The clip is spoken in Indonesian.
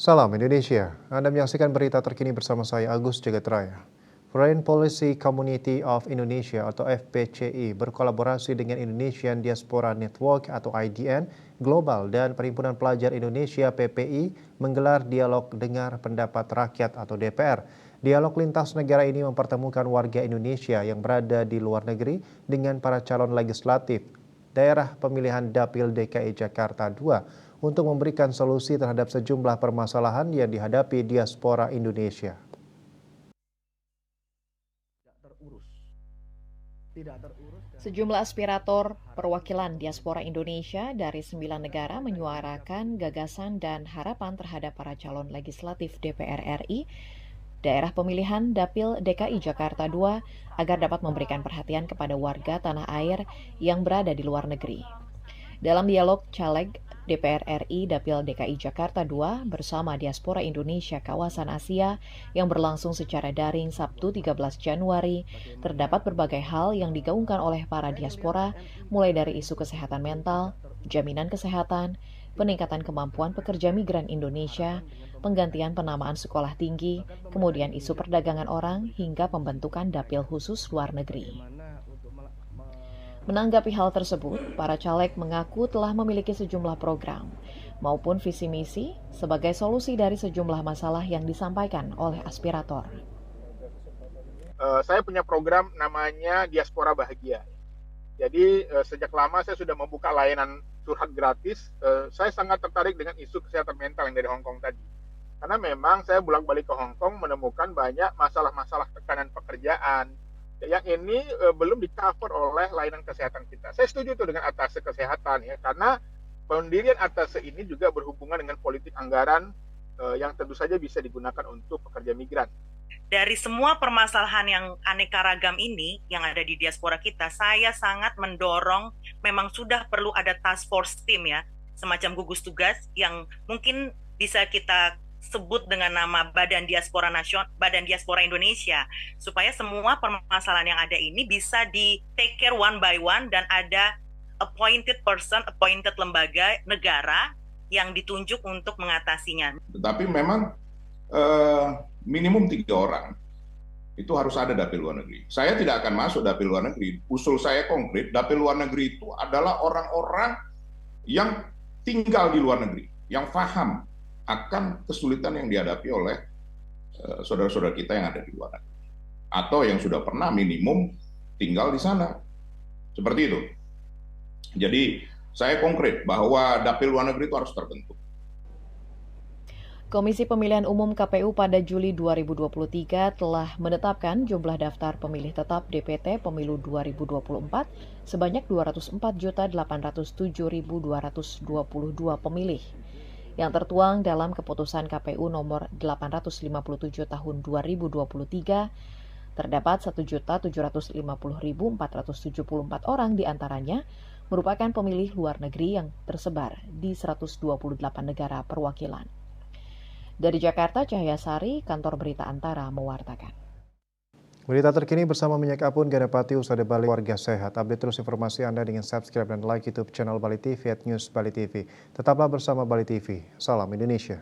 Salam Indonesia, Anda menyaksikan berita terkini bersama saya Agus Jagatraya. Foreign Policy Community of Indonesia atau FPCI berkolaborasi dengan Indonesian Diaspora Network atau IDN Global dan Perhimpunan Pelajar Indonesia PPI menggelar dialog dengar pendapat rakyat atau DPR. Dialog lintas negara ini mempertemukan warga Indonesia yang berada di luar negeri dengan para calon legislatif daerah pemilihan Dapil DKI Jakarta II untuk memberikan solusi terhadap sejumlah permasalahan yang dihadapi diaspora Indonesia. Sejumlah aspirator perwakilan diaspora Indonesia dari 9 negara menyuarakan gagasan dan harapan terhadap para calon legislatif DPR RI, daerah pemilihan Dapil DKI Jakarta II agar dapat memberikan perhatian kepada warga tanah air yang berada di luar negeri. Dalam dialog caleg DPR RI Dapil DKI Jakarta II bersama diaspora Indonesia kawasan Asia yang berlangsung secara daring Sabtu 13 Januari, terdapat berbagai hal yang digaungkan oleh para diaspora, mulai dari isu kesehatan mental, jaminan kesehatan, peningkatan kemampuan pekerja migran Indonesia, penggantian penamaan sekolah tinggi, kemudian isu perdagangan orang, hingga pembentukan dapil khusus luar negeri. Menanggapi hal tersebut, para caleg mengaku telah memiliki sejumlah program maupun visi misi sebagai solusi dari sejumlah masalah yang disampaikan oleh aspirator. Saya punya program namanya Diaspora Bahagia. Jadi sejak lama saya sudah membuka layanan curhat gratis. Saya sangat tertarik dengan isu kesehatan mental yang dari Hong Kong tadi. Karena memang saya bolak-balik ke Hong Kong menemukan banyak masalah-masalah tekanan pekerjaan yang ini belum di-cover oleh layanan kesehatan kita. Saya setuju tuh dengan atase kesehatan ya, karena pendirian atase ini juga berhubungan dengan politik anggaran yang tentu saja bisa digunakan untuk pekerja migran. Dari semua permasalahan yang aneka ragam ini yang ada di diaspora kita, saya sangat mendorong memang sudah perlu ada task force team ya, semacam gugus tugas yang mungkin bisa kita sebut dengan nama Badan Diaspora Indonesia, supaya semua permasalahan yang ada ini bisa di take care one by one dan ada appointed person, appointed lembaga negara yang ditunjuk untuk mengatasinya. Tetapi memang minimum 3 orang itu harus ada dapil luar negeri. Saya tidak akan masuk dapil luar negeri. Usul saya konkret, dapil luar negeri itu adalah orang-orang yang tinggal di luar negeri, yang paham akan kesulitan yang dihadapi oleh saudara-saudara kita yang ada di luar negeri, atau yang sudah pernah minimum tinggal di sana. Seperti itu. Jadi saya konkret bahwa dapil luar negeri itu harus terbentuk. Komisi Pemilihan Umum KPU pada Juli 2023 telah menetapkan jumlah daftar pemilih tetap DPT Pemilu 2024 sebanyak 204.807.222 pemilih. Yang tertuang dalam keputusan KPU nomor 857 tahun 2023, terdapat 1.750.474 orang diantaranya merupakan pemilih luar negeri yang tersebar di 128 negara perwakilan. Dari Jakarta, Cahaya Sari, Kantor Berita Antara mewartakan. Berita terkini bersama Minyak Apun, Ganapati, Usada Bali, Warga Sehat. Update terus informasi Anda dengan subscribe dan like YouTube channel Bali TV @News Bali TV. Tetaplah bersama Bali TV. Salam Indonesia.